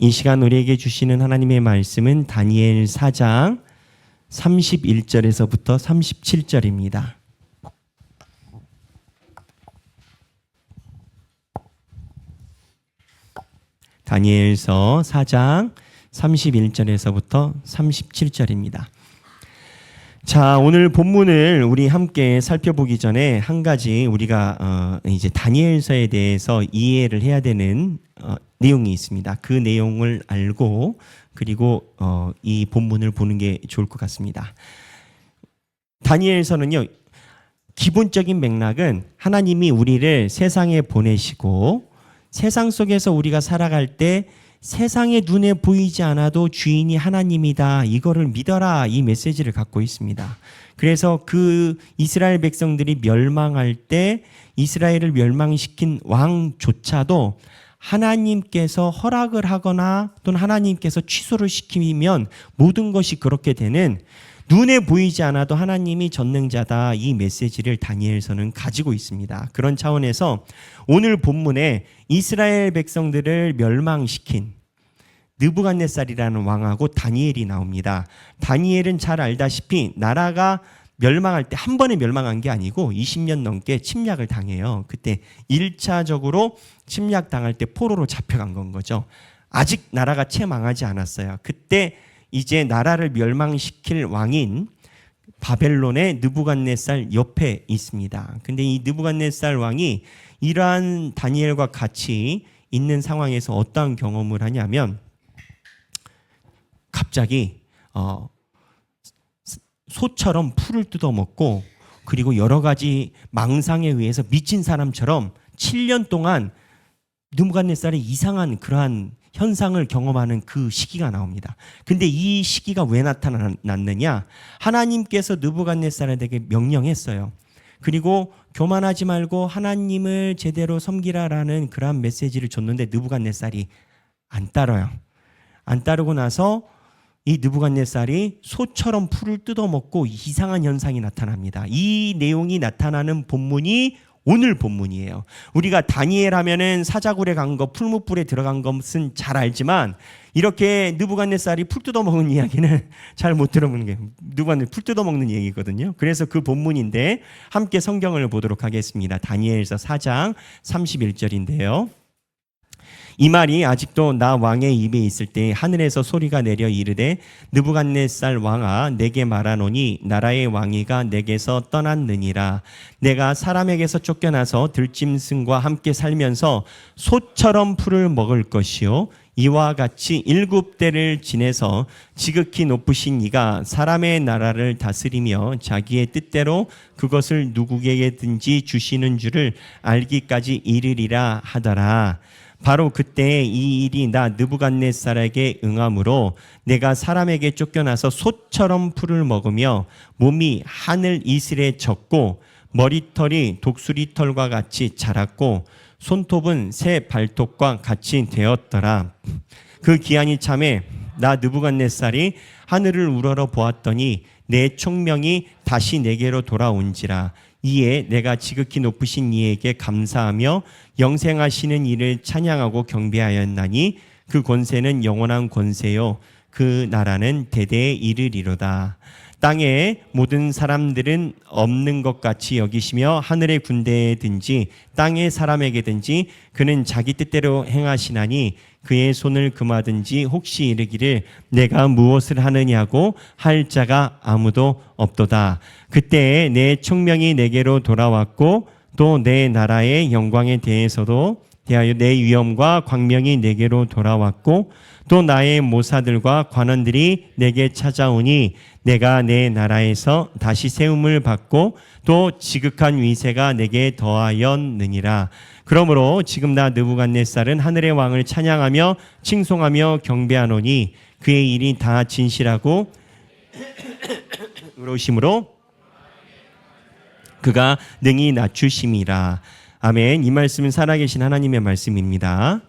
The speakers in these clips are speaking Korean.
이 시간 우리에게 주시는 하나님의 말씀은 다니엘 4장 31절에서부터 37절입니다. 다니엘서 4장 31절에서부터 37절입니다. 자, 오늘 본문을 우리 함께 살펴보기 전에 한 가지 우리가 이제 다니엘서에 대해서 이해를 해야 되는 내용이 있습니다. 그 내용을 알고 그리고 이 본문을 보는 게 좋을 것 같습니다. 다니엘서는요, 기본적인 맥락은 하나님이 우리를 세상에 보내시고 세상 속에서 우리가 살아갈 때 세상의 눈에 보이지 않아도 주인이 하나님이다, 이거를 믿어라, 이 메시지를 갖고 있습니다. 그래서 그 이스라엘 백성들이 멸망할 때 이스라엘을 멸망시킨 왕조차도 하나님께서 허락을 하거나 또는 하나님께서 취소를 시키면 모든 것이 그렇게 되는, 눈에 보이지 않아도 하나님이 전능자다, 이 메시지를 다니엘서는 가지고 있습니다. 그런 차원에서 오늘 본문에 이스라엘 백성들을 멸망시킨 느부갓네살이라는 왕하고 다니엘이 나옵니다. 다니엘은 잘 알다시피 나라가 멸망할 때 한 번에 멸망한 게 아니고 20년 넘게 침략을 당해요. 그때 1차적으로 침략당할 때 포로로 잡혀간 건 거죠. 아직 나라가 채 망하지 않았어요. 그때 이제 나라를 멸망시킬 왕인 바벨론의 느부갓네살 옆에 있습니다. 근데 이 느부갓네살 왕이 이러한 다니엘과 같이 있는 상황에서 어떠한 경험을 하냐면 갑자기 소처럼 풀을 뜯어먹고 그리고 여러 가지 망상에 의해서 미친 사람처럼 7년 동안 느부갓네살의 이상한 그러한 현상을 경험하는 그 시기가 나옵니다. 근데 이 시기가 왜 나타났느냐? 하나님께서 느부갓네살에게 명령했어요. 그리고 교만하지 말고 하나님을 제대로 섬기라라는 그러한 메시지를 줬는데 느부갓네살이 안 따라요. 안 따르고 나서 이 느부갓네살이 소처럼 풀을 뜯어먹고 이상한 현상이 나타납니다. 이 내용이 나타나는 본문이 오늘 본문이에요. 우리가 다니엘 하면은 사자굴에 간 거, 풀무불에 들어간 것은 잘 알지만 이렇게 느부갓네살이 풀 뜯어먹은 이야기는 잘 못 들어보는 게, 느부갓네살 풀 뜯어먹는 얘기거든요. 그래서 그 본문인데 함께 성경을 보도록 하겠습니다. 다니엘서 4장 31절인데요. 이 말이 아직도 나 왕의 입에 있을 때 하늘에서 소리가 내려 이르되 느부갓네살 왕아, 내게 말하노니 나라의 왕위가 내게서 떠났느니라. 내가 사람에게서 쫓겨나서 들짐승과 함께 살면서 소처럼 풀을 먹을 것이요, 이와 같이 7대를 지내서 지극히 높으신 이가 사람의 나라를 다스리며 자기의 뜻대로 그것을 누구에게든지 주시는 줄을 알기까지 이르리라 하더라. 바로 그때 이 일이 나 느부갓네살에게 응함으로 내가 사람에게 쫓겨나서 소처럼 풀을 먹으며 몸이 하늘 이슬에 젖고 머리털이 독수리털과 같이 자랐고 손톱은 새 발톱과 같이 되었더라. 그 기한이 참에 나 느부갓네살이 하늘을 우러러 보았더니 내 총명이 다시 내게로 돌아온지라. 이에 내가 지극히 높으신 이에게 감사하며 영생하시는 이를 찬양하고 경배하였나니 그 권세는 영원한 권세요, 그 나라는 대대에 이르리로다. 땅의 모든 사람들은 없는 것 같이 여기시며 하늘의 군대에든지 땅의 사람에게든지 그는 자기 뜻대로 행하시나니 그의 손을 금하든지 혹시 이르기를 내가 무엇을 하느냐고 할 자가 아무도 없도다. 그때 내 총명이 내게로 돌아왔고 또 내 나라의 영광에 대해서도 대하여 내 위엄과 광명이 내게로 돌아왔고 또 나의 모사들과 관원들이 내게 찾아오니 내가 내 나라에서 다시 세움을 받고 또 지극한 위세가 내게 더하였느니라. 그러므로 지금 나 느부갓네살은 하늘의 왕을 찬양하며 칭송하며 경배하노니 그의 일이 다 진실하고 의로우심으로 그가 능히 낮추심이라. 아멘. 이 말씀은 살아계신 하나님의 말씀입니다.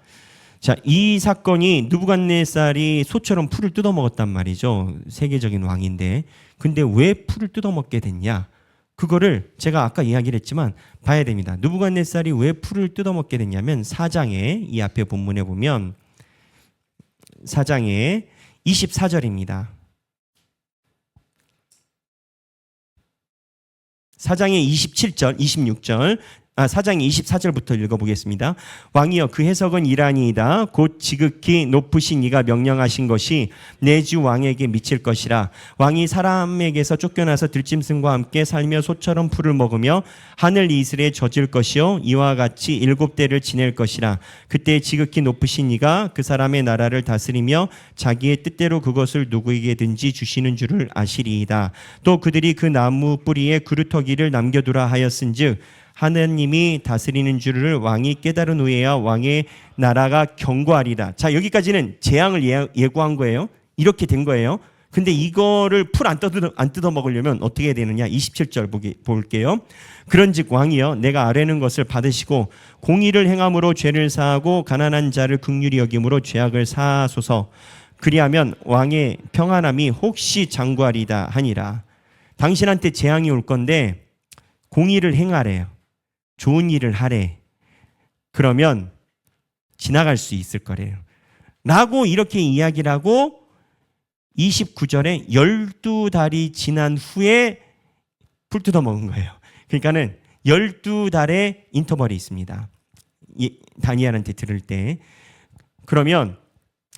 자, 이 사건이 느부갓네살이 소처럼 풀을 뜯어먹었단 말이죠. 세계적인 왕인데. 근데 왜 풀을 뜯어먹게 됐냐? 그거를 제가 아까 이야기를 했지만 봐야 됩니다. 느부갓네살이 왜 풀을 뜯어먹게 됐냐면 4장에 이 앞에 본문에 보면 4장의 24절입니다. 4장의 27절, 26절, 4장의 24절부터 읽어보겠습니다. 왕이여 그 해석은 이라니이다. 곧 지극히 높으신 이가 명령하신 것이 내 주 왕에게 미칠 것이라. 왕이 사람에게서 쫓겨나서 들짐승과 함께 살며 소처럼 풀을 먹으며 하늘 이슬에 젖을 것이요 이와 같이 7대를 지낼 것이라. 그때 지극히 높으신 이가 그 사람의 나라를 다스리며 자기의 뜻대로 그것을 누구에게든지 주시는 줄을 아시리이다. 또 그들이 그 나무 뿌리에 그루터기를 남겨두라 하였은즉 하나님이 다스리는 줄을 왕이 깨달은 후에야 왕의 나라가 견고하리라. 자, 여기까지는 재앙을 예고한 거예요. 이렇게 된 거예요. 근데 이거를 풀 안 뜯어 먹으려면 어떻게 해야 되느냐? 27절 볼게요. 그런즉 왕이여 내가 아뢰는 것을 받으시고 공의를 행함으로 죄를 사하고 가난한 자를 긍휼히 여김으로 죄악을 사하소서. 그리하면 왕의 평안함이 혹시 장구하리다 하니라. 당신한테 재앙이 올 건데 공의를 행하래요. 좋은 일을 하래. 그러면 지나갈 수 있을 거래요. 라고 이렇게 이야기를 하고 29절에 12달이 지난 후에 풀 뜯어 먹은 거예요. 그러니까는 12달의 인터벌이 있습니다. 다니엘한테 들을 때. 그러면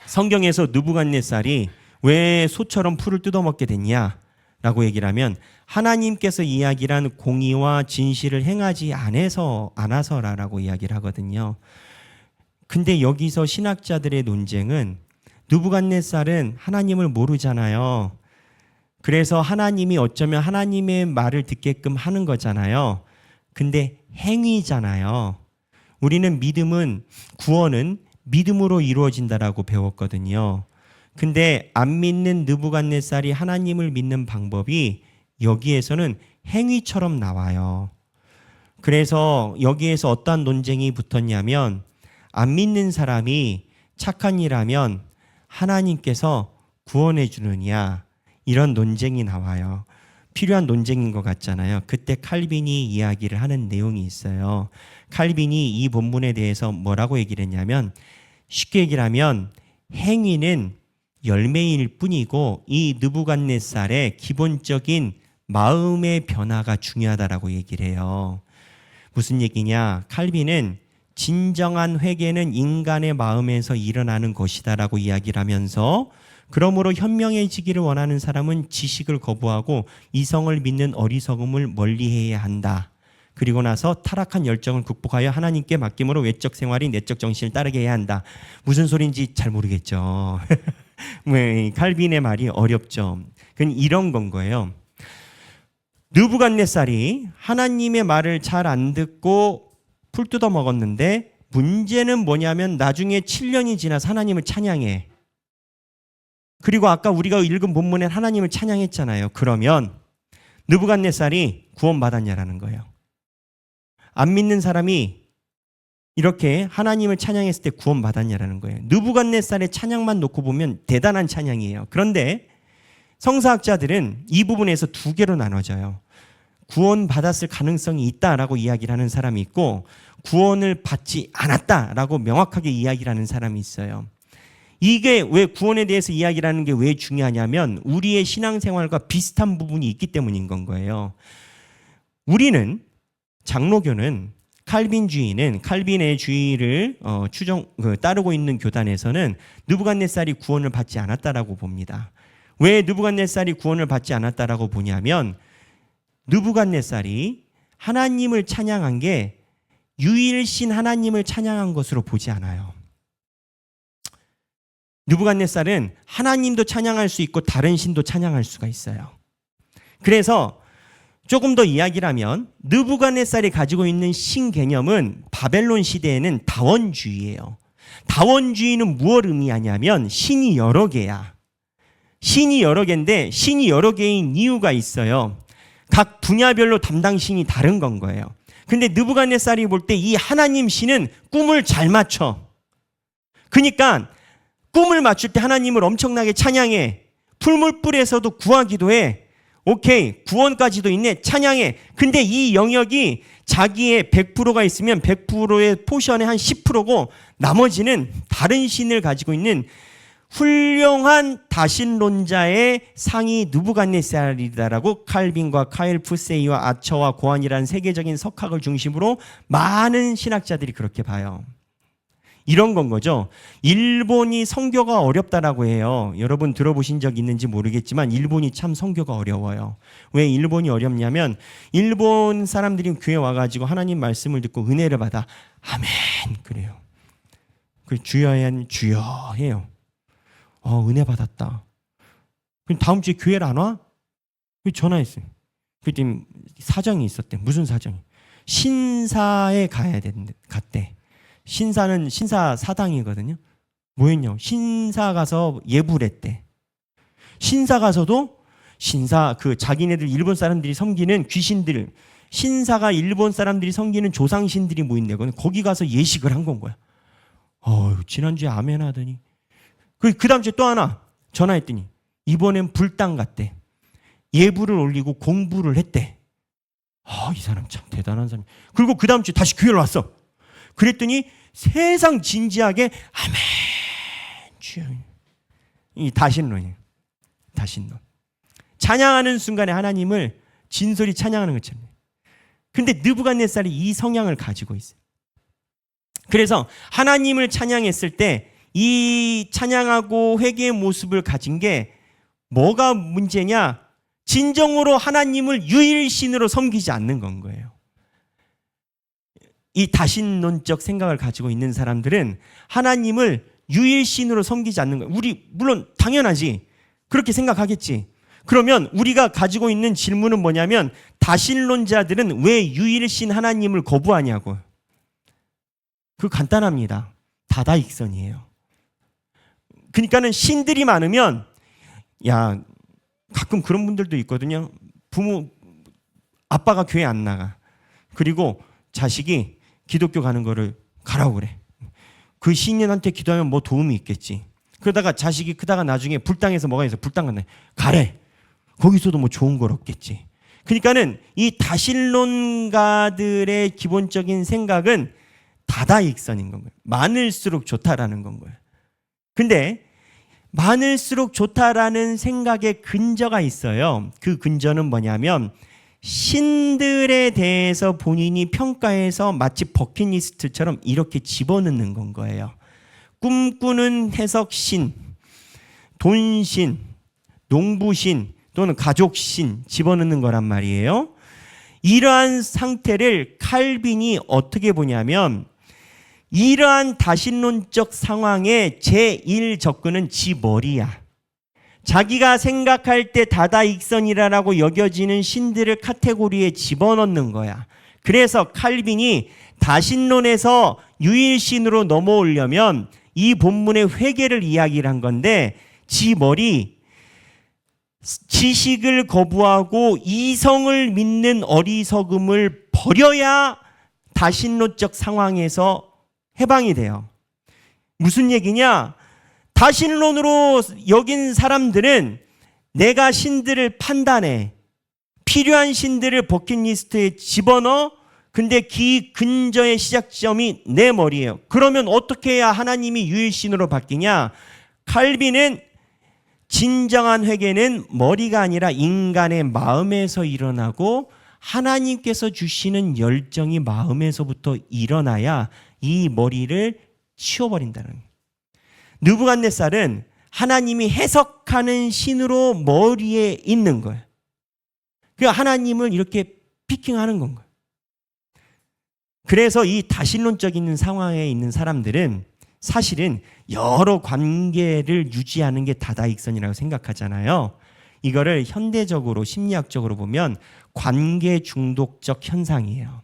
성경에서 느부갓네살이 왜 소처럼 풀을 뜯어 먹게 됐냐? 라고 얘기를 하면 하나님께서 이야기를 한 공의와 진실을 행하지 않아서라고 이야기를 하거든요. 근데 여기서 신학자들의 논쟁은 느부갓네살은 하나님을 모르잖아요. 그래서 하나님이 어쩌면 하나님의 말을 듣게끔 하는 거잖아요. 근데 행위잖아요. 우리는 구원은 믿음으로 이루어진다라고 배웠거든요. 근데 안 믿는 느부갓네살이 하나님을 믿는 방법이 여기에서는 행위처럼 나와요. 그래서 여기에서 어떠한 논쟁이 붙었냐면 안 믿는 사람이 착한 일하면 하나님께서 구원해 주느냐 이런 논쟁이 나와요. 필요한 논쟁인 것 같잖아요. 그때 칼빈이 이야기를 하는 내용이 있어요. 칼빈이 이 본문에 대해서 뭐라고 얘기를 했냐면 쉽게 얘기를 하면 행위는 열매일 뿐이고 이 느부갓네살의 기본적인 마음의 변화가 중요하다라고 얘기를 해요. 무슨 얘기냐? 칼빈은 진정한 회개는 인간의 마음에서 일어나는 것이다라고 이야기를 하면서 그러므로 현명해지기를 원하는 사람은 지식을 거부하고 이성을 믿는 어리석음을 멀리해야 한다. 그리고 나서 타락한 열정을 극복하여 하나님께 맡김으로 외적 생활이 내적 정신을 따르게 해야 한다. 무슨 소리인지 잘 모르겠죠. 칼빈의 말이 어렵죠. 그건 이런 건 거예요. 느부갓네살이 하나님의 말을 잘 안 듣고 풀 뜯어 먹었는데 문제는 뭐냐면 나중에 7년이 지나서 하나님을 찬양해. 그리고 아까 우리가 읽은 본문에 하나님을 찬양했잖아요. 그러면 느부갓네살이 구원받았냐라는 거예요. 안 믿는 사람이 이렇게 하나님을 찬양했을 때 구원받았냐라는 거예요. 느부갓네살의 찬양만 놓고 보면 대단한 찬양이에요. 그런데 성사학자들은 이 부분에서 두 개로 나눠져요. 구원받았을 가능성이 있다라고 이야기를 하는 사람이 있고 구원을 받지 않았다라고 명확하게 이야기를 하는 사람이 있어요. 이게 왜 구원에 대해서 이야기를 하는 게 왜 중요하냐면 우리의 신앙생활과 비슷한 부분이 있기 때문인 건 거예요. 우리는 장로교는 칼빈주의는 칼빈의 주의를 따르고 있는 교단에서는 느부갓네살이 구원을 받지 않았다라고 봅니다. 왜 느부갓네살이 구원을 받지 않았다라고 보냐면 느부갓네살이 하나님을 찬양한 게 유일신 하나님을 찬양한 것으로 보지 않아요. 느부갓네살은 하나님도 찬양할 수 있고 다른 신도 찬양할 수가 있어요. 그래서 조금 더 이야기를 하면 느부갓네살이 가지고 있는 신 개념은 바벨론 시대에는 다원주의예요. 다원주의는 무엇을 의미하냐면 신이 여러 개야. 신이 여러 개인데 신이 여러 개인 이유가 있어요. 각 분야별로 담당 신이 다른 건 거예요. 근데 느부갓네살이 볼 때 이 하나님 신은 꿈을 잘 맞춰. 그러니까 꿈을 맞출 때 하나님을 엄청나게 찬양해. 풀물불에서도 구하기도 해. 오케이, 구원까지도 있네. 찬양해. 근데 이 영역이 자기의 100%가 있으면 100%의 포션의 한 10%고 나머지는 다른 신을 가지고 있는 훌륭한 다신론자의 상이 느부갓네살이다라고 칼빈과 카일 푸세이와 아처와 고안이라는 세계적인 석학을 중심으로 많은 신학자들이 그렇게 봐요. 이런 건 거죠. 일본이 선교가 어렵다라고 해요. 여러분 들어보신 적 있는지 모르겠지만 일본이 참 선교가 어려워요. 왜 일본이 어렵냐면 일본 사람들이 교회 와가지고 하나님 말씀을 듣고 은혜를 받아 아멘 그래요. 그 주여야 주여 해요. 은혜 받았다. 그럼 다음 주에 교회를 안 와? 전화했어요. 그때 사정이 있었대. 무슨 사정이? 신사에 가야 갔대. 신사는 신사 사당이거든요. 뭐였냐? 신사 가서 예불 했대. 신사 가서도 신사 자기네들 일본 사람들이 섬기는 귀신들, 신사가 일본 사람들이 섬기는 조상신들이 모인대거든. 거기 가서 예식을 한 건 거야. 지난주에 아멘 하더니 그 다음 주에 또 하나 전화했더니 이번엔 불당 갔대. 예불을 올리고 공부를 했대. 이 사람 참 대단한 사람. 그리고 그 다음 주에 다시 교회를 왔어. 그랬더니 세상 진지하게 아멘 주여. 이 다신론이에요. 다신론. 찬양하는 순간에 하나님을 진솔히 찬양하는 것처럼. 근데 느부갓네살이 이 성향을 가지고 있어요. 그래서 하나님을 찬양했을 때 이 찬양하고 회개의 모습을 가진 게 뭐가 문제냐? 진정으로 하나님을 유일신으로 섬기지 않는 건 거예요. 이 다신론적 생각을 가지고 있는 사람들은 하나님을 유일신으로 섬기지 않는 거예요. 우리 물론 당연하지. 그렇게 생각하겠지. 그러면 우리가 가지고 있는 질문은 뭐냐면 다신론자들은 왜 유일신 하나님을 거부하냐고. 간단합니다. 다다익선이에요. 그러니까는 신들이 많으면 가끔 그런 분들도 있거든요. 아빠가 교회 안 나가. 그리고 자식이 기독교 가는 거를 가라고 그래. 그 신인한테 기도하면 뭐 도움이 있겠지. 그러다가 자식이 크다가 나중에 불당에서 뭐가 있어. 불당 간다. 가래. 거기서도 뭐 좋은 걸 얻겠지. 그러니까는 이 다신론가들의 기본적인 생각은 다다익선인 건 거예요. 많을수록 좋다라는 건 거예요. 근데 많을수록 좋다라는 생각에 근저가 있어요. 그 근저는 뭐냐면 신들에 대해서 본인이 평가해서 마치 버킷리스트처럼 이렇게 집어넣는 건 거예요. 꿈꾸는 해석신, 돈신, 농부신 또는 가족신 집어넣는 거란 말이에요. 이러한 상태를 칼빈이 어떻게 보냐면 이러한 다신론적 상황의 제1 접근은 지 머리야. 자기가 생각할 때 다다익선이라고 여겨지는 신들을 카테고리에 집어넣는 거야. 그래서 칼빈이 다신론에서 유일신으로 넘어오려면 이 본문의 회개를 이야기를 한 건데 지 머리, 지식을 거부하고 이성을 믿는 어리석음을 버려야 다신론적 상황에서 해방이 돼요. 무슨 얘기냐? 다신론으로 여긴 사람들은 내가 신들을 판단해. 필요한 신들을 버킷리스트에 집어넣어. 근데 그 근저의 시작점이 내 머리예요. 그러면 어떻게 해야 하나님이 유일신으로 바뀌냐? 칼빈은 진정한 회개는 머리가 아니라 인간의 마음에서 일어나고 하나님께서 주시는 열정이 마음에서부터 일어나야 이 머리를 치워버린다는 거예요. 느부갓네살은 하나님이 해석하는 신으로 머리에 있는 거예요. 그러니까 하나님을 이렇게 피킹하는 건 거예요. 그래서 이 다신론적인 상황에 있는 사람들은 사실은 여러 관계를 유지하는 게 다다익선이라고 생각하잖아요. 이거를 현대적으로 심리학적으로 보면 관계 중독적 현상이에요.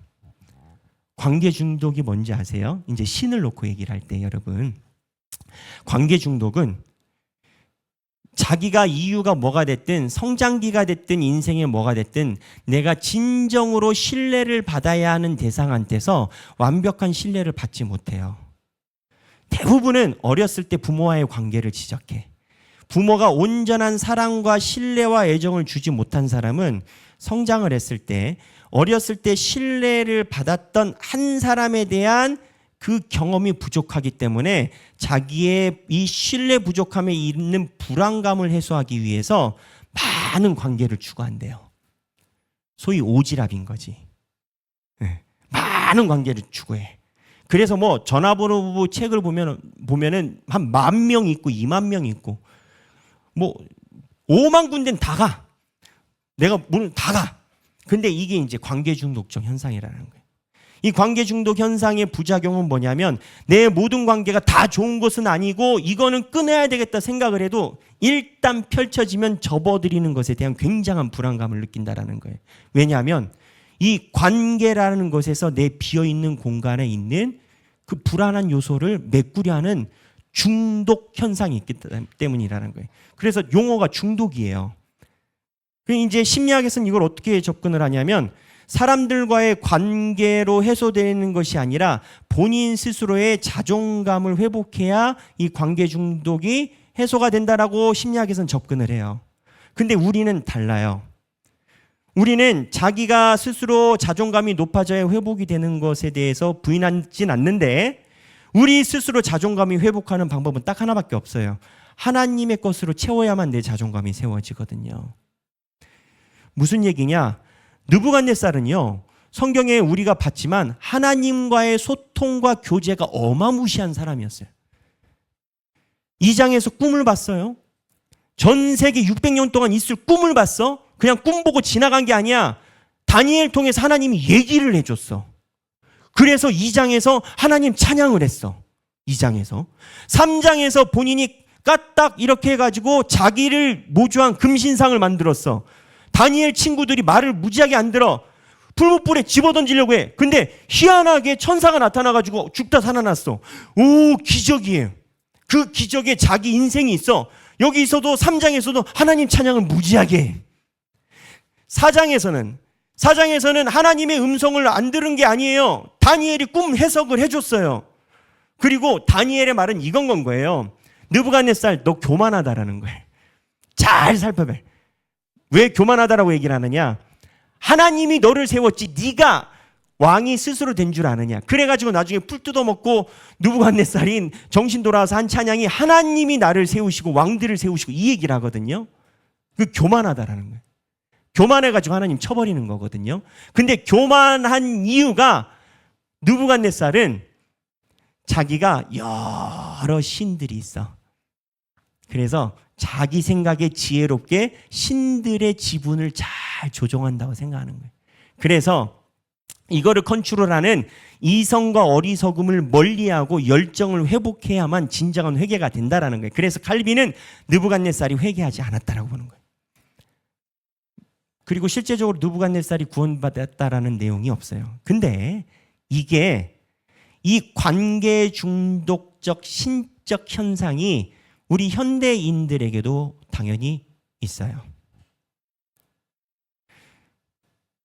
관계 중독이 뭔지 아세요? 이제 신을 놓고 얘기를 할 때 여러분, 관계 중독은 자기가 이유가 뭐가 됐든 성장기가 됐든 인생에 뭐가 됐든 내가 진정으로 신뢰를 받아야 하는 대상한테서 완벽한 신뢰를 받지 못해요. 대부분은 어렸을 때 부모와의 관계를 지적해. 부모가 온전한 사랑과 신뢰와 애정을 주지 못한 사람은 성장을 했을 때 어렸을 때 신뢰를 받았던 한 사람에 대한 그 경험이 부족하기 때문에 자기의 이 신뢰 부족함에 있는 불안감을 해소하기 위해서 많은 관계를 추구한대요. 소위 오지랖인 거지. 네. 많은 관계를 추구해. 그래서 뭐 전화번호 책을 보면은 한 10,000명 있고 20,000명 있고 뭐 5만 군데는 다 가. 내가 문을 다 가. 근데 이게 이제 관계 중독적 현상이라는 거예요. 이 관계 중독 현상의 부작용은 뭐냐면 내 모든 관계가 다 좋은 것은 아니고 이거는 끊어야 되겠다 생각을 해도 일단 펼쳐지면 접어들이는 것에 대한 굉장한 불안감을 느낀다라는 거예요. 왜냐하면 이 관계라는 것에서 내 비어있는 공간에 있는 그 불안한 요소를 메꾸려 하는 중독 현상이 있기 때문이라는 거예요. 그래서 용어가 중독이에요. 이제 심리학에서는 이걸 어떻게 접근을 하냐면 사람들과의 관계로 해소되는 것이 아니라 본인 스스로의 자존감을 회복해야 이 관계 중독이 해소가 된다라고 심리학에서는 접근을 해요. 근데 우리는 달라요. 우리는 자기가 스스로 자존감이 높아져야 회복이 되는 것에 대해서 부인하진 않는데 우리 스스로 자존감이 회복하는 방법은 딱 하나밖에 없어요. 하나님의 것으로 채워야만 내 자존감이 세워지거든요. 무슨 얘기냐? 느부갓네살은요, 성경에 우리가 봤지만 하나님과의 소통과 교제가 어마무시한 사람이었어요. 2장에서 꿈을 봤어요. 전 세계 600년 동안 있을 꿈을 봤어. 그냥 꿈 보고 지나간 게 아니야. 다니엘 통해서 하나님이 얘기를 해줬어. 그래서 2장에서 하나님 찬양을 했어. 2장에서. 3장에서 본인이 까딱 이렇게 해가지고 자기를 모주한 금신상을 만들었어. 다니엘 친구들이 말을 무지하게 안 들어. 풀무불에 집어던지려고 해. 근데 희한하게 천사가 나타나가지고 죽다 살아났어. 오, 기적이에요. 그 기적에 자기 인생이 있어. 여기서도 3장에서도 하나님 찬양을 무지하게 해. 4장에서는 하나님의 음성을 안 들은 게 아니에요. 다니엘이 꿈 해석을 해줬어요. 그리고 다니엘의 말은 이건 건 거예요. 느부갓네살, 너 교만하다라는 거예요. 잘 살펴봐. 왜 교만하다라고 얘기를 하느냐? 하나님이 너를 세웠지 네가 왕이 스스로 된 줄 아느냐? 그래가지고 나중에 풀 뜯어먹고 느부갓네살인 정신 돌아와서 한 찬양이 하나님이 나를 세우시고 왕들을 세우시고 이 얘기를 하거든요. 그 교만하다라는 거예요. 교만해가지고 하나님 쳐버리는 거거든요. 근데 교만한 이유가 느부갓네살은 자기가 여러 신들이 있어. 그래서 자기 생각에 지혜롭게 신들의 지분을 잘 조종한다고 생각하는 거예요. 그래서 이거를 컨트롤하는 이성과 어리석음을 멀리하고 열정을 회복해야만 진정한 회개가 된다라는 거예요. 그래서 칼빈은 느부갓네살이 회개하지 않았다라고 보는 거예요. 그리고 실제적으로 느부갓네살이 구원받았다라는 내용이 없어요. 근데 이게 이 관계 중독적 신적 현상이 우리 현대인들에게도 당연히 있어요.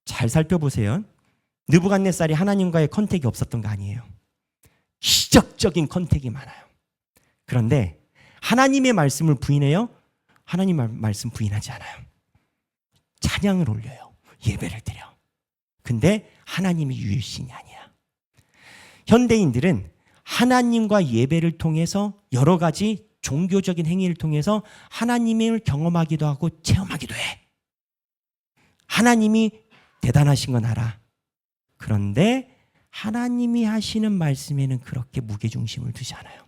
잘 살펴보세요. 느부갓네살이 하나님과의 컨택이 없었던 거 아니에요. 기적적인 컨택이 많아요. 그런데 하나님의 말씀을 부인해요? 하나님 말씀 부인하지 않아요. 찬양을 올려요. 예배를 드려. 근데 하나님이 유일신이 아니야. 현대인들은 하나님과 예배를 통해서 여러 가지 종교적인 행위를 통해서 하나님을 경험하기도 하고 체험하기도 해. 하나님이 대단하신 건 알아. 그런데 하나님이 하시는 말씀에는 그렇게 무게중심을 두지 않아요.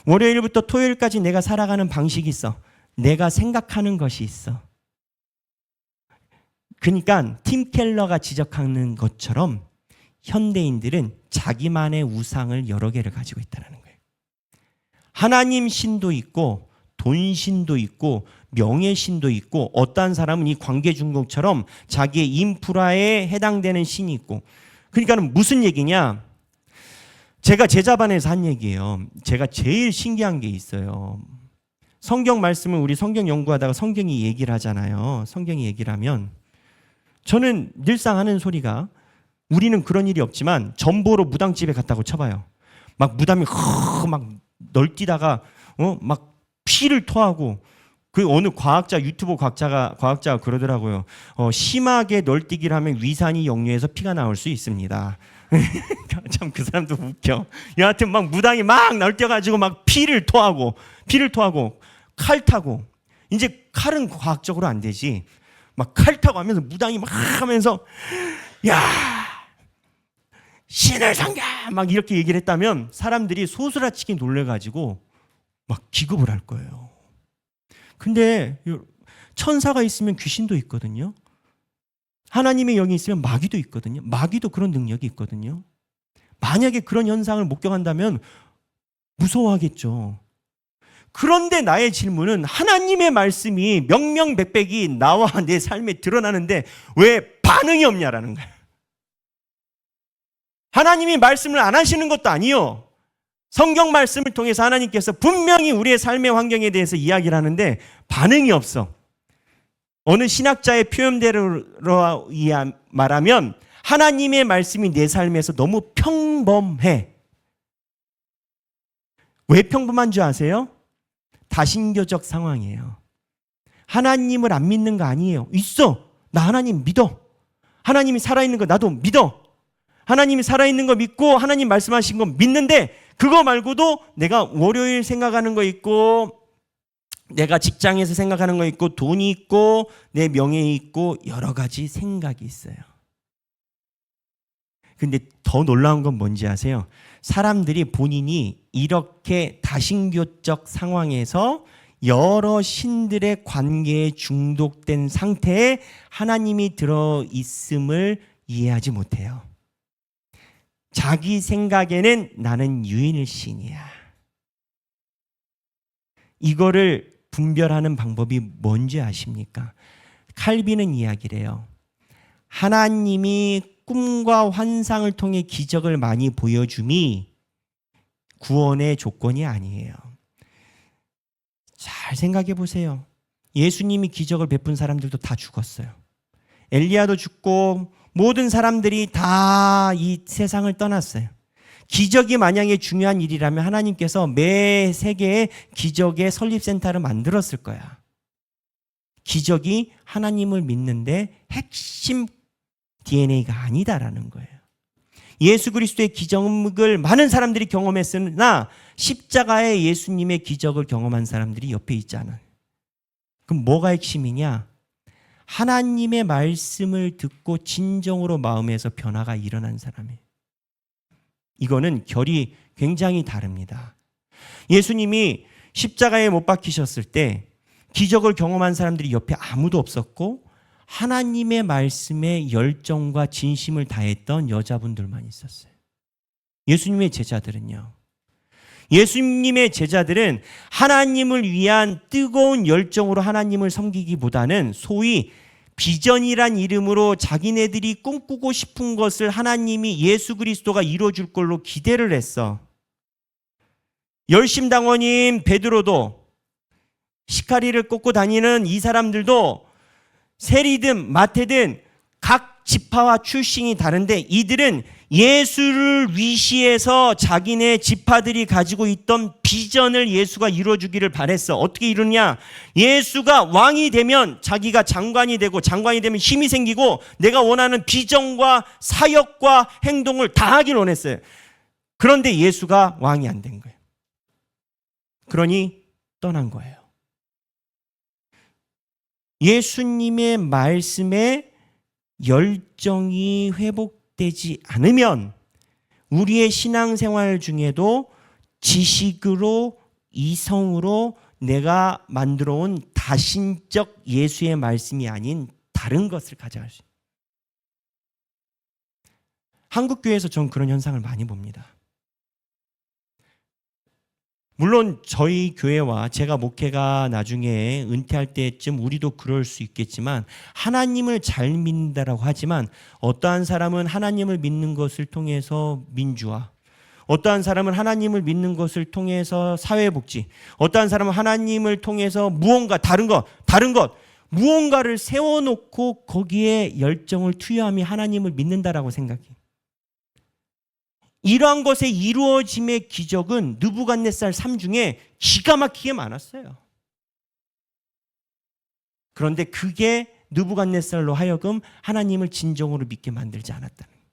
월요일부터 토요일까지 내가 살아가는 방식이 있어. 내가 생각하는 것이 있어. 그러니까 팀 켈러가 지적하는 것처럼 현대인들은 자기만의 우상을 여러 개를 가지고 있다는 거예요. 하나님 신도 있고 돈 신도 있고 명예 신도 있고 어떠한 사람은 이 관계 중독처럼 자기의 인프라에 해당되는 신이 있고. 그러니까 무슨 얘기냐? 제가 제자반에서 한 얘기예요. 제가 제일 신기한 게 있어요. 성경 말씀을 우리 성경 연구하다가 성경이 얘기를 하잖아요. 성경이 얘기를 하면 저는 늘상 하는 소리가 우리는 그런 일이 없지만 전보로 무당집에 갔다고 쳐봐요. 막 무당이 막 널뛰다가 막 피를 토하고 그 어느 과학자 유튜브 과학자가 그러더라고요. 심하게 널뛰기를 하면 위산이 역류해서 피가 나올 수 있습니다. 참 그 사람도 웃겨. 여하튼 막 무당이 막 날뛰어가지고 막 피를 토하고 칼 타고, 이제 칼은 과학적으로 안 되지. 막 칼 타고 하면서 무당이 막 하면서 야 신을 섬겨 막 이렇게 얘기를 했다면 사람들이 소스라치게 놀래가지고 막 기겁을 할 거예요. 근데 천사가 있으면 귀신도 있거든요. 하나님의 영이 있으면 마귀도 있거든요. 마귀도 그런 능력이 있거든요. 만약에 그런 현상을 목격한다면 무서워하겠죠. 그런데 나의 질문은, 하나님의 말씀이 명명백백이 나와 내 삶에 드러나는데 왜 반응이 없냐라는 거예요. 하나님이 말씀을 안 하시는 것도 아니요. 성경 말씀을 통해서 하나님께서 분명히 우리의 삶의 환경에 대해서 이야기를 하는데 반응이 없어. 어느 신학자의 표현대로 말하면 하나님의 말씀이 내 삶에서 너무 평범해. 왜 평범한 줄 아세요? 다신교적 상황이에요. 하나님을 안 믿는 거 아니에요. 있어. 나 하나님 믿어. 하나님이 살아있는 거 나도 믿어. 하나님이 살아있는 거 믿고 하나님 말씀하신 거 믿는데, 그거 말고도 내가 월요일 생각하는 거 있고, 내가 직장에서 생각하는 거 있고, 돈이 있고, 내 명예 있고, 여러 가지 생각이 있어요. 근데 더 놀라운 건 뭔지 아세요? 사람들이 본인이 이렇게 다신교적 상황에서 여러 신들의 관계에 중독된 상태에 하나님이 들어있음을 이해하지 못해요. 자기 생각에는 나는 유일의 신이야. 이거를 분별하는 방법이 뭔지 아십니까? 칼빈은 이야기를 해요. 하나님이 꿈과 환상을 통해 기적을 많이 보여줌이 구원의 조건이 아니에요. 잘 생각해 보세요. 예수님이 기적을 베푼 사람들도 다 죽었어요. 엘리야도 죽고 모든 사람들이 다 이 세상을 떠났어요. 기적이 만약에 중요한 일이라면 하나님께서 매 세계에 기적의 설립센터를 만들었을 거야. 기적이 하나님을 믿는데 핵심 DNA가 아니다라는 거예요. 예수 그리스도의 기적을 많은 사람들이 경험했으나 십자가에 예수님의 기적을 경험한 사람들이 옆에 있지 않아요. 그럼 뭐가 핵심이냐? 하나님의 말씀을 듣고 진정으로 마음에서 변화가 일어난 사람이에요. 이거는 결이 굉장히 다릅니다. 예수님이 십자가에 못 박히셨을 때 기적을 경험한 사람들이 옆에 아무도 없었고, 하나님의 말씀에 열정과 진심을 다했던 여자분들만 있었어요. 예수님의 제자들은요. 예수님의 제자들은 하나님을 위한 뜨거운 열정으로 하나님을 섬기기보다는 소위 비전이란 이름으로 자기네들이 꿈꾸고 싶은 것을 하나님이 예수 그리스도가 이루어줄 걸로 기대를 했어. 열심당원인 베드로도, 시카리를 꽂고 다니는 이 사람들도 세리든 마태든 각 지파와 출신이 다른데, 이들은 예수를 위시해서 자기네 지파들이 가지고 있던 비전을 예수가 이루어주기를 바랬어. 어떻게 이루냐? 예수가 왕이 되면 자기가 장관이 되고, 장관이 되면 힘이 생기고, 내가 원하는 비전과 사역과 행동을 다 하길 원했어요. 그런데 예수가 왕이 안 된 거예요. 그러니 떠난 거예요. 예수님의 말씀에 열정이 회복되지 않으면 우리의 신앙생활 중에도 지식으로, 이성으로 내가 만들어 온 다신적 예수의 말씀이 아닌 다른 것을 가져갈 수 있어요. 한국교회에서 전 그런 현상을 많이 봅니다. 물론 저희 교회와 제가 목회가 나중에 은퇴할 때쯤 우리도 그럴 수 있겠지만, 하나님을 잘 믿는다라고 하지만 어떠한 사람은 하나님을 믿는 것을 통해서 민주화, 어떠한 사람은 하나님을 믿는 것을 통해서 사회복지, 어떠한 사람은 하나님을 통해서 무언가 다른 것 무언가를 세워놓고 거기에 열정을 투여함이 하나님을 믿는다라고 생각해요. 이러한 것의 이루어짐의 기적은 느부갓네살 삶 중에 기가 막히게 많았어요. 그런데 그게 느부갓네살로 하여금 하나님을 진정으로 믿게 만들지 않았다는 거예요.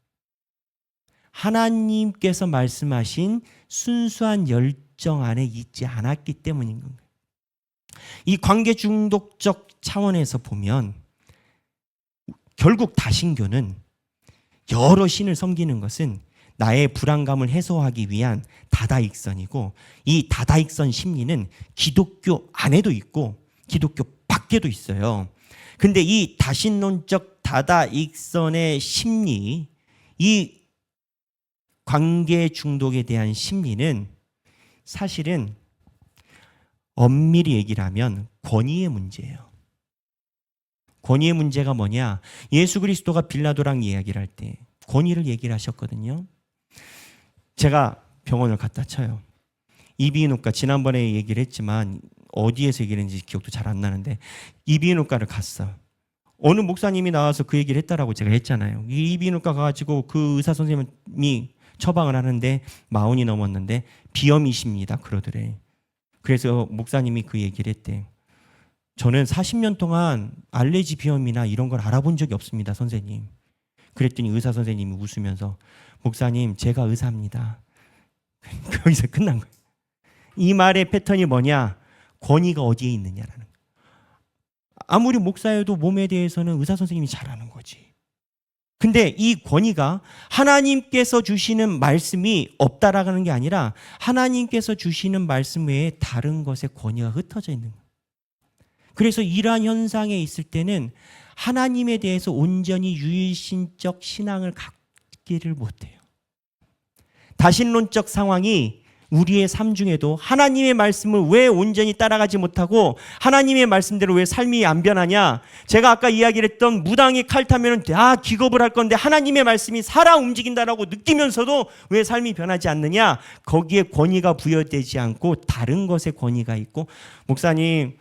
하나님께서 말씀하신 순수한 열정 안에 있지 않았기 때문인 겁니다. 이 관계 중독적 차원에서 보면 결국 다신교는 여러 신을 섬기는 것은 나의 불안감을 해소하기 위한 다다익선이고, 이 다다익선 심리는 기독교 안에도 있고 기독교 밖에도 있어요. 근데 이 다신론적 다다익선의 심리, 이 관계 중독에 대한 심리는 사실은 엄밀히 얘기를 하면 권위의 문제예요. 권위의 문제가 뭐냐? 예수 그리스도가 빌라도랑 이야기를 할 때 권위를 얘기를 하셨거든요. 제가 병원을 갔다 쳐요. 이비인후과, 지난번에 얘기를 했지만 어디에서 얘기를 했는지 기억도 잘 안 나는데 이비인후과를 갔어. 어느 목사님이 나와서 그 얘기를 했다라고 제가 했잖아요. 이 이비인후과 가가지고 그 의사 선생님이 처방을 하는데 40이 넘었는데 비염이십니다 그러더래. 그래서 목사님이 그 얘기를 했대. 저는 40년 동안 알레르기 비염이나 이런 걸 알아본 적이 없습니다, 선생님. 그랬더니 의사 선생님이 웃으면서, 목사님, 제가 의사입니다. 거기서 끝난 거예요. 이 말의 패턴이 뭐냐? 권위가 어디에 있느냐라는 거예요. 아무리 목사여도 몸에 대해서는 의사 선생님이 잘 아는 거지. 근데 이 권위가 하나님께서 주시는 말씀이 없다라는 게 아니라 하나님께서 주시는 말씀 외에 다른 것에 권위가 흩어져 있는 거예요. 그래서 이러한 현상에 있을 때는 하나님에 대해서 온전히 유일신적 신앙을 갖기를 못해요. 다신론적 상황이 우리의 삶 중에도 하나님의 말씀을 왜 온전히 따라가지 못하고 하나님의 말씀대로 왜 삶이 안 변하냐? 제가 아까 이야기를 했던 무당이 칼 타면 기겁을 할 건데 하나님의 말씀이 살아 움직인다라고 느끼면서도 왜 삶이 변하지 않느냐? 거기에 권위가 부여되지 않고 다른 것에 권위가 있고, 목사님,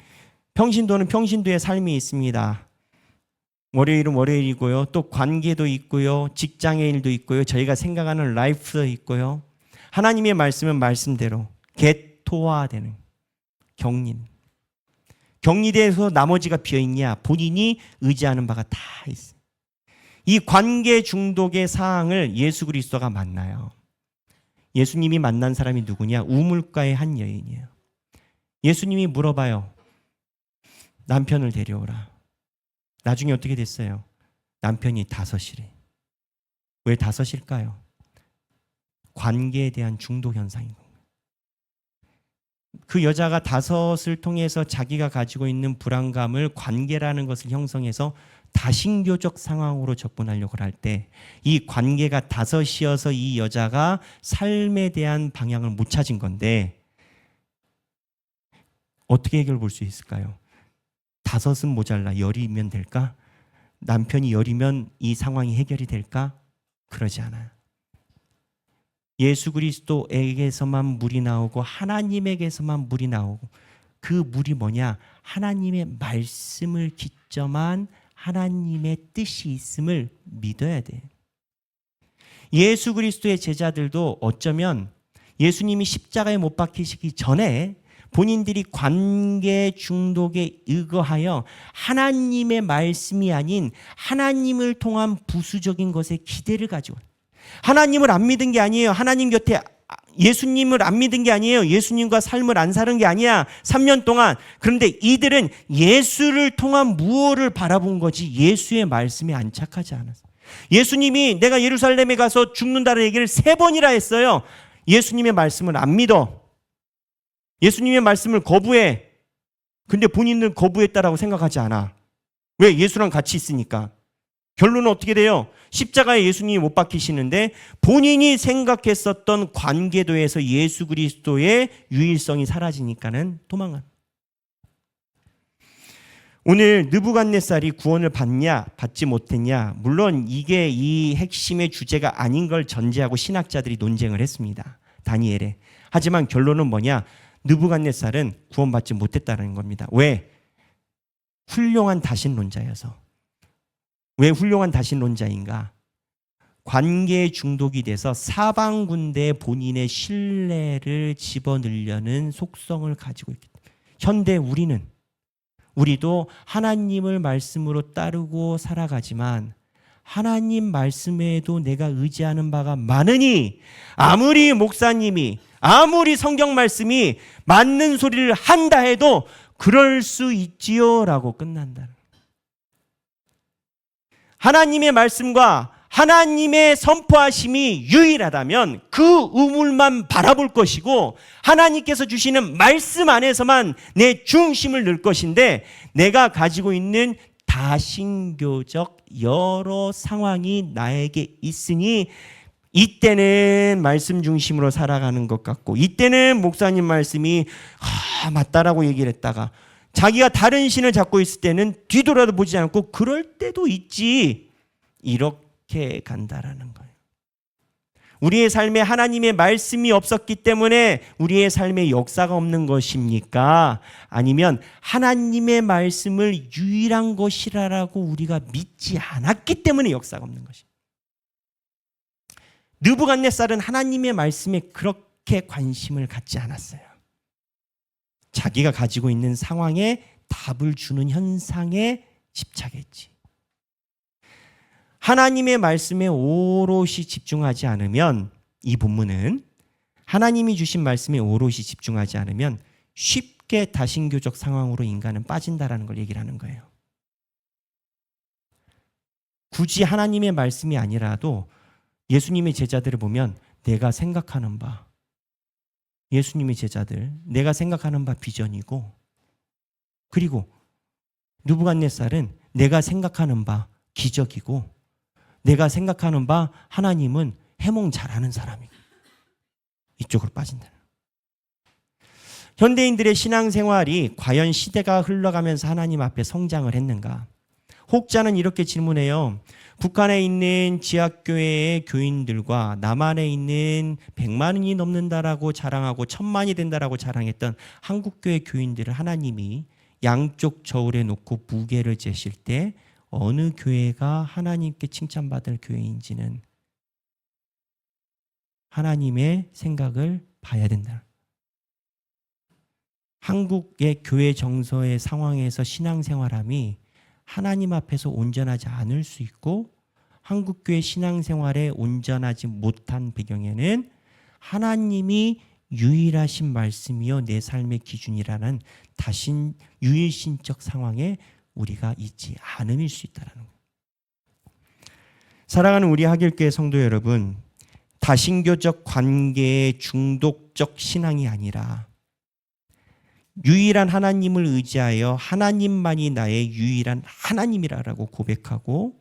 평신도는 평신도의 삶이 있습니다. 월요일은 월요일이고요. 또 관계도 있고요. 직장의 일도 있고요. 저희가 생각하는 라이프도 있고요. 하나님의 말씀은 말씀대로 개토화되는 격린. 격리돼서 나머지가 비어있냐? 본인이 의지하는 바가 다 있어요. 이 관계 중독의 사항을 예수 그리스도가 만나요. 예수님이 만난 사람이 누구냐? 우물가의 한 여인이에요. 예수님이 물어봐요. 남편을 데려오라. 나중에 어떻게 됐어요? 남편이 5이래. 왜 5일까요? 관계에 대한 중독 현상인 겁니다. 그 여자가 5을 통해서 자기가 가지고 있는 불안감을 관계라는 것을 형성해서 다신교적 상황으로 접근하려고 할 때 이 관계가 5이어서 이 여자가 삶에 대한 방향을 못 찾은 건데, 어떻게 해결 볼 수 있을까요? 5은 모자라 10이면 될까? 남편이 10이면 이 상황이 해결이 될까? 그러지 않아요. 예수 그리스도에게서만 물이 나오고 하나님에게서만 물이 나오고, 그 물이 뭐냐? 하나님의 말씀을 기점한 하나님의 뜻이 있음을 믿어야 돼. 예수 그리스도의 제자들도 어쩌면 예수님이 십자가에 못 박히시기 전에 본인들이 관계 중독에 의거하여 하나님의 말씀이 아닌 하나님을 통한 부수적인 것에 기대를 가지고, 하나님을 안 믿은 게 아니에요. 하나님 곁에 예수님을 안 믿은 게 아니에요. 예수님과 삶을 안 사는 게 아니야. 3년 동안. 그런데 이들은 예수를 통한 무엇을 바라본 거지 예수의 말씀에 안착하지 않았어요. 예수님이 내가 예루살렘에 가서 죽는다는 얘기를 3번이나 했어요. 예수님의 말씀을 안 믿어. 예수님의 말씀을 거부해. 근데 본인은 거부했다라고 생각하지 않아. 왜? 예수랑 같이 있으니까. 결론은 어떻게 돼요? 십자가에 예수님이 못 박히시는데 본인이 생각했었던 관계도에서 예수 그리스도의 유일성이 사라지니까는 도망간. 오늘 느부갓네살이 구원을 받냐 받지 못했냐, 물론 이게 이 핵심의 주제가 아닌 걸 전제하고 신학자들이 논쟁을 했습니다. 다니엘에. 하지만 결론은 뭐냐? 느부갓네살은 구원받지 못했다는 겁니다. 왜? 훌륭한 다신론자여서. 왜 훌륭한 다신론자인가? 관계에 중독이 돼서 사방 군데에 본인의 신뢰를 집어넣으려는 속성을 가지고 있기 때문에. 현대 우리도 하나님을 말씀으로 따르고 살아가지만 하나님 말씀에도 내가 의지하는 바가 많으니 아무리 목사님이 아무리 성경 말씀이 맞는 소리를 한다 해도 그럴 수 있지요 라고 끝난다. 하나님의 말씀과 하나님의 선포하심이 유일하다면 그 우물만 바라볼 것이고 하나님께서 주시는 말씀 안에서만 내 중심을 넣을 것인데 내가 가지고 있는 다신교적 여러 상황이 나에게 있으니 이때는 말씀 중심으로 살아가는 것 같고 이때는 목사님 말씀이 맞다라고 얘기를 했다가 자기가 다른 신을 잡고 있을 때는 뒤돌아도 보지 않고 그럴 때도 있지 이렇게 간다라는 거예요. 우리의 삶에 하나님의 말씀이 없었기 때문에 우리의 삶에 역사가 없는 것입니까? 아니면 하나님의 말씀을 유일한 것이라고 우리가 믿지 않았기 때문에 역사가 없는 것입니까? 느부갓네살은 하나님의 말씀에 그렇게 관심을 갖지 않았어요. 자기가 가지고 있는 상황에 답을 주는 현상에 집착했지. 하나님의 말씀에 오롯이 집중하지 않으면 이 본문은 하나님이 주신 말씀에 오롯이 집중하지 않으면 쉽게 다신교적 상황으로 인간은 빠진다라는 걸 얘기를 하는 거예요. 굳이 하나님의 말씀이 아니라도 예수님의 제자들을 보면 내가 생각하는 바 예수님의 제자들 내가 생각하는 바 비전이고 그리고 느부갓네살은 내가 생각하는 바 기적이고 내가 생각하는 바 하나님은 해몽 잘하는 사람이고 이쪽으로 빠진다. 현대인들의 신앙생활이 과연 시대가 흘러가면서 하나님 앞에 성장을 했는가? 혹자는 이렇게 질문해요. 북한에 있는 지하교회의 교인들과 남한에 있는 100만이 넘는다라고 자랑하고 1000만이 된다라고 자랑했던 한국교회 교인들을 하나님이 양쪽 저울에 놓고 무게를 재실 때 어느 교회가 하나님께 칭찬받을 교회인지는 하나님의 생각을 봐야 된다. 한국의 교회 정서의 상황에서 신앙생활함이 하나님 앞에서 온전하지 않을 수 있고 한국교회 신앙생활에 온전하지 못한 배경에는 하나님이 유일하신 말씀이요 내 삶의 기준이라는 유일신적 상황에 우리가 있지 않음일 수 있다는 거예요. 사랑하는 우리 하길교회 성도 여러분, 다신교적 관계의 중독적 신앙이 아니라 유일한 하나님을 의지하여 하나님만이 나의 유일한 하나님이라고 고백하고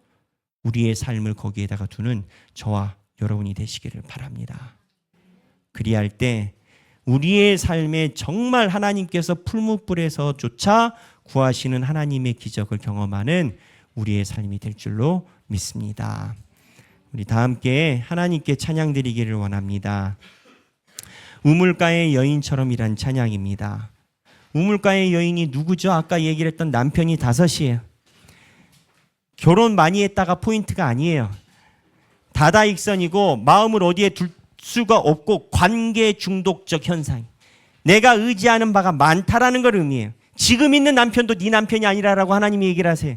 우리의 삶을 거기에다가 두는 저와 여러분이 되시기를 바랍니다. 그리할 때 우리의 삶에 정말 하나님께서 풀무불에서조차 구하시는 하나님의 기적을 경험하는 우리의 삶이 될 줄로 믿습니다. 우리 다 함께 하나님께 찬양 드리기를 원합니다. 우물가의 여인처럼이란 찬양입니다. 우물가의 여인이 누구죠? 아까 얘기를 했던 남편이 5이에요. 결혼 많이 했다가 포인트가 아니에요. 다다익선이고 마음을 어디에 둘 수가 없고 관계 중독적 현상. 내가 의지하는 바가 많다라는 걸 의미해요. 지금 있는 남편도 네 남편이 아니라라고 하나님이 얘기를 하세요.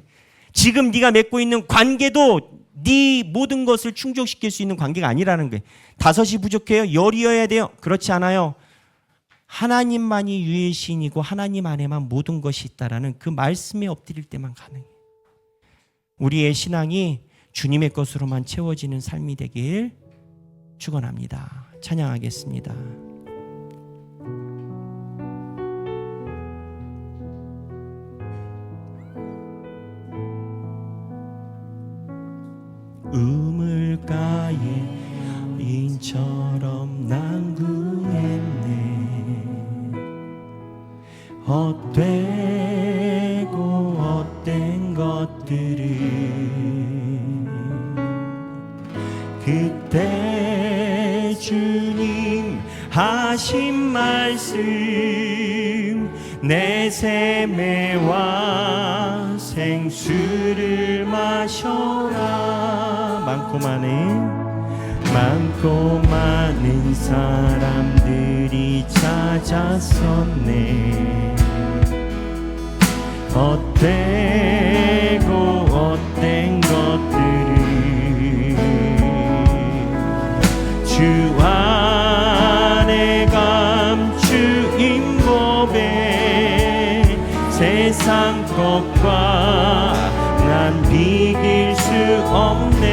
지금 네가 맺고 있는 관계도 네 모든 것을 충족시킬 수 있는 관계가 아니라는 거예요. 5이 부족해요? 10이어야 돼요? 그렇지 않아요. 하나님만이 유일신이고 하나님 안에만 모든 것이 있다라는 그 말씀에 엎드릴 때만 가능해요. 우리의 신앙이 주님의 것으로만 채워지는 삶이 되길 축원합니다. 찬양하겠습니다. 우물가에 인처럼 난 구했네. 헛되고 헛된 것들을 그때 주님 하신 말씀 내 샘에와 생수를 마셔라. 많고 많은 사람들이 찾았었네. 헛되고 헛된 것들을 세상 것과 난 비길 수 없네.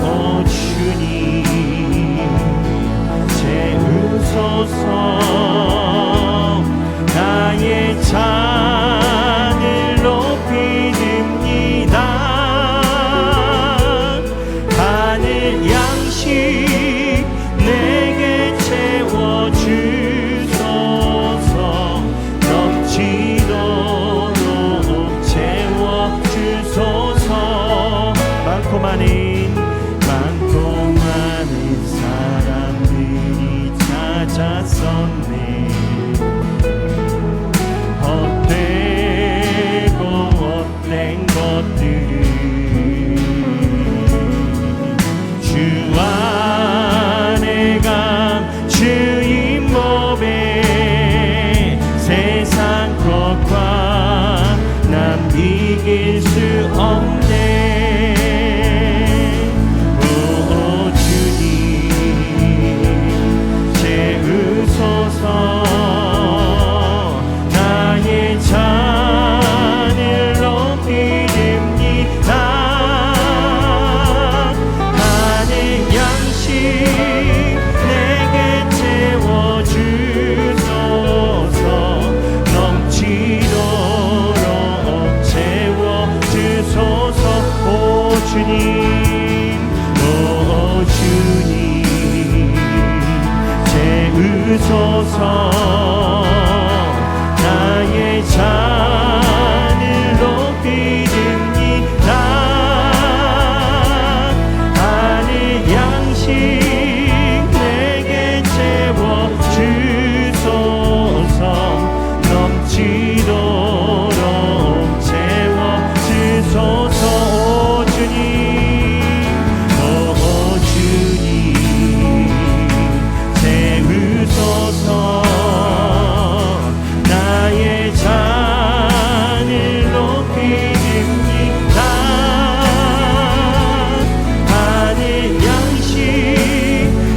오 주님 채우소서. 나의 잔을 높이 듭니다. 하늘 양식 내게 채워주소서. 넘치도록 채워주소서. 많고 많은 사람들이 찾았었네. 헛되고 헛된 것들을 주 안에 감추인 몸에 세상 것과 난 비길 수 없네. 오 주님 채우소서. 나의 잔을 높이 듭니다. 하늘 양식 내게 채워주소서. 넘치도록 채워주소서. 오 주님 오 주님 채우소서. 나의 잔을 높이 듭니다. 하늘 양식 내게 채워주소서. 넘치도록 채워주소서. 오 주님 오 주님 채우소서. 나의 잔을 높이 듭니다. 하늘 양식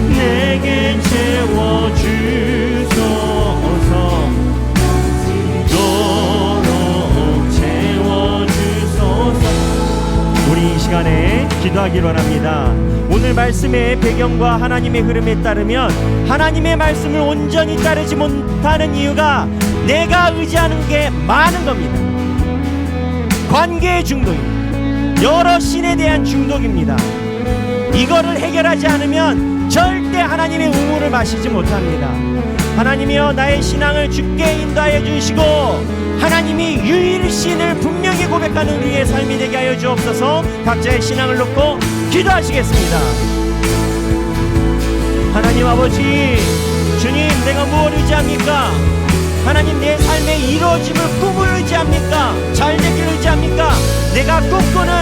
내게 채워주소서. 도록 채워주소서. 우리 이 시간에 기도하기를 원합니다. 오늘 말씀의 배경과 하나님의 흐름에 따르면 하나님의 말씀을 온전히 따르지 못하는 이유가 내가 의지하는 게 많은 겁니다. 관계의 중독입니다. 여러 신에 대한 중독입니다. 이거를 해결하지 않으면 절대 하나님의 우물을 마시지 못합니다. 하나님이여 나의 신앙을 주께 인도하여 주시고 하나님이 유일신을 분명히 고백하는 우리의 삶이 되게 하여 주옵소서. 각자의 신앙을 놓고 기도하시겠습니다. 하나님 아버지 주님 내가 무엇을 의지합니까? 하나님 내 삶의 이루어짐을 꿈을 의지합니까? 잘되기를 의지합니까? 내가 꿈꾸는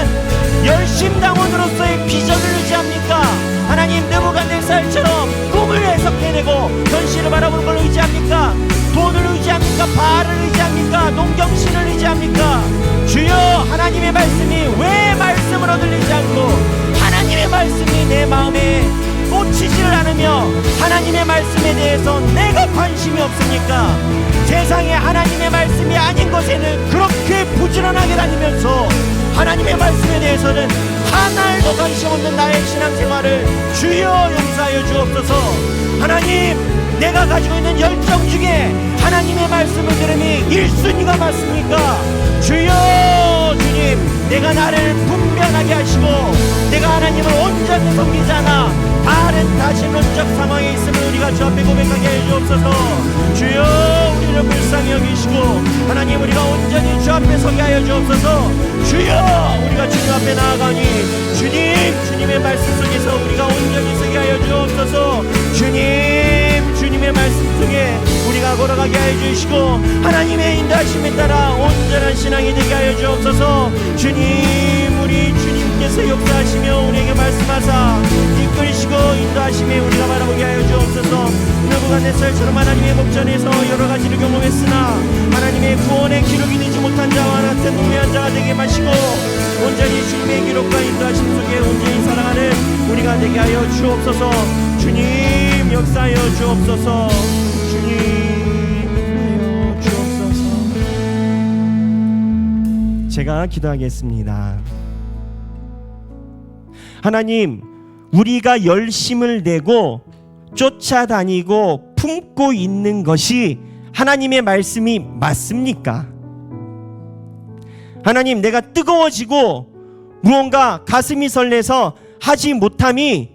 열심당원으로서의 비전을 의지합니까? 하나님 느부갓네살처럼 꿈을 해석해내고 현실을 바라보는 걸 의지합니까? 돈을 의지합니까? 바알을 의지합니까? 농경신을 의지합니까? 주여 하나님의 말씀이 왜 말씀으로 들리지 않고 하나님의 말씀이 내 마음에 꽂히지를 않으며 하나님의 말씀에 대해서 내가 관심이 없으니까 세상에 하나님의 말씀이 아닌 곳에는 그렇게 부지런하게 다니면서 하나님의 말씀에 대해서는 하나도 관심 없는 나의 신앙생활을 주여 용서하여 주옵소서. 하나님 내가 가지고 있는 열정 중에 하나님의 말씀을 들음이 1순위가 맞습니까? 주여 주님 내가 나를 분별하게 하시고 내가 하나님을 온전히 섬기지 않아 다른 다신론적 상황에 있음을 우리가 주 앞에 고백하게 해 주옵소서. 주여 우리를 불쌍히 여기시고 하나님 우리가 온전히 주 앞에 서게 하여 주옵소서. 주여 우리가 주님 앞에 나아가니 주님의 말씀 속에서 우리가 온전히 서게 하여 주옵소서. 주님의 말씀 속에 우리가 걸어가게 하여 주시고 하나님의 인도하심에 따라 온전한 신앙이 되게 하여 주옵소서. 주님 우리 주님께서 역사하시며 우리에게 말씀하사 이끌시고 인도하심에 우리가 바라보게 하여 주옵소서. 느부갓네살처럼 하나님의 목전에서 여러 가지를 경험했으나 하나님의 구원의 기록이 되지 못한 자와 같은 우매한 자가 되게 마시고 온전히 주님의 기록과 인도하심 속에 온전히 살아가는 우리가 되게 하여 주옵소서. 주님 역사하여 주옵소서. 주님 제가 기도하겠습니다. 하나님, 우리가 열심을 내고 쫓아다니고 품고 있는 것이 하나님의 말씀이 맞습니까? 하나님, 내가 뜨거워지고 무언가 가슴이 설레서 하지 못함이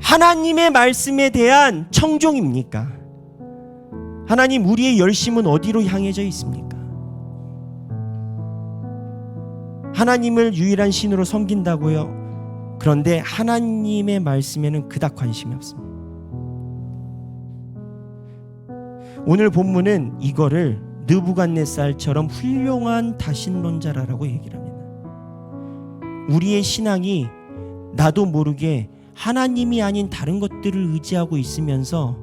하나님의 말씀에 대한 청종입니까? 하나님, 우리의 열심은 어디로 향해져 있습니까? 하나님을 유일한 신으로 섬긴다고요? 그런데 하나님의 말씀에는 그닥 관심이 없습니다. 오늘 본문은 이거를 느부갓네살처럼 훌륭한 다신론자라고 얘기를 합니다. 우리의 신앙이 나도 모르게 하나님이 아닌 다른 것들을 의지하고 있으면서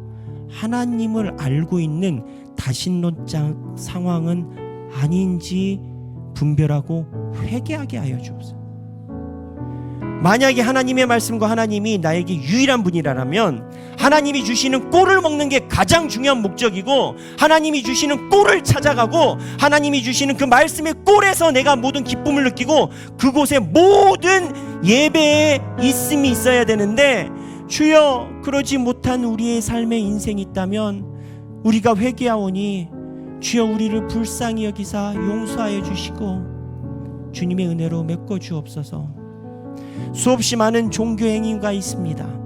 하나님을 알고 있는 다신론자 상황은 아닌지 분별하고 회개하게 하여 주옵소서. 만약에 하나님의 말씀과 하나님이 나에게 유일한 분이라면 하나님이 주시는 꼴을 먹는 게 가장 중요한 목적이고, 하나님이 주시는 꼴을 찾아가고 하나님이 주시는 그 말씀의 꼴에서 내가 모든 기쁨을 느끼고 그곳에 모든 예배에 있음이 있어야 되는데, 주여, 그러지 못한 우리의 삶의 인생이 있다면 우리가 회개하오니 주여 우리를 불쌍히 여기사 용서하여 주시고 주님의 은혜로 메꿔 주옵소서. 수없이 많은 종교 행위가 있습니다.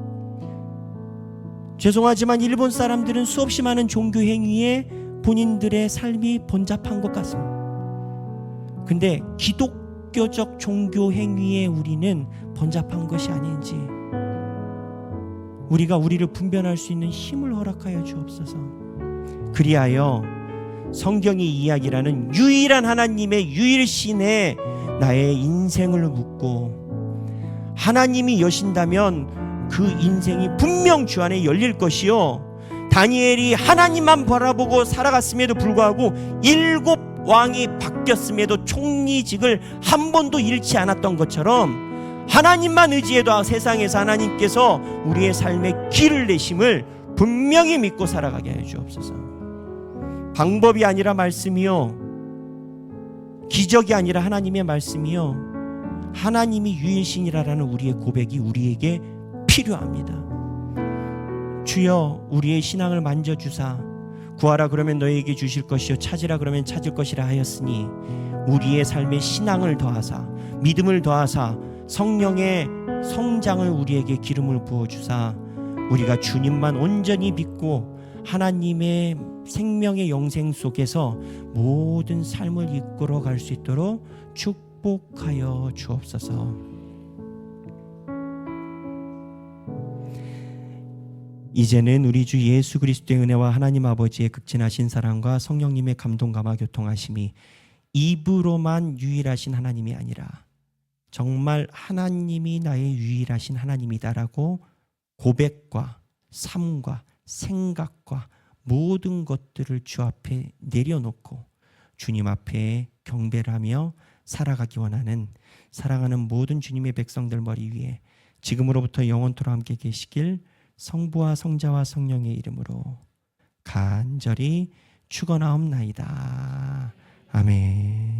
죄송하지만 일본 사람들은 수없이 많은 종교 행위에 본인들의 삶이 번잡한 것 같습니다. 근데 기독교적 종교 행위에 우리는 번잡한 것이 아닌지 우리가 우리를 분별할 수 있는 힘을 허락하여 주옵소서. 그리하여 성경이 이야기라는 유일한 하나님의 유일신에 나의 인생을 묻고 하나님이 여신다면 그 인생이 분명 주 안에 열릴 것이요, 다니엘이 하나님만 바라보고 살아갔음에도 불구하고 7 왕이 바뀌었음에도 총리직을 한 번도 잃지 않았던 것처럼 하나님만 의지해도 세상에서 하나님께서 우리의 삶의 길을 내심을 분명히 믿고 살아가게 해 주옵소서. 방법이 아니라 말씀이요, 기적이 아니라 하나님의 말씀이요, 하나님이 유일신이라는 우리의 고백이 우리에게 필요합니다. 주여, 우리의 신앙을 만져주사 구하라 그러면 너희에게 주실 것이요 찾으라 그러면 찾을 것이라 하였으니 우리의 삶에 신앙을 더하사 믿음을 더하사 성령의 성장을 우리에게 기름을 부어주사 우리가 주님만 온전히 믿고 하나님의 생명의 영생 속에서 모든 삶을 이끌어 갈 수 있도록 축복하여 주옵소서. 이제는 우리 주 예수 그리스도의 은혜와 하나님 아버지의 극진하신 사랑과 성령님의 감동감화 교통하심이 입으로만 유일하신 하나님이 아니라 정말 하나님이 나의 유일하신 하나님이다라고 고백과 삶과 생각과 모든 것들을 주 앞에 내려놓고 주님 앞에 경배를 하며 살아가기 원하는 사랑하는 모든 주님의 백성들 머리 위에 지금으로부터 영원토록 함께 계시길 성부와 성자와 성령의 이름으로 간절히 축원하옵나이다. 아멘.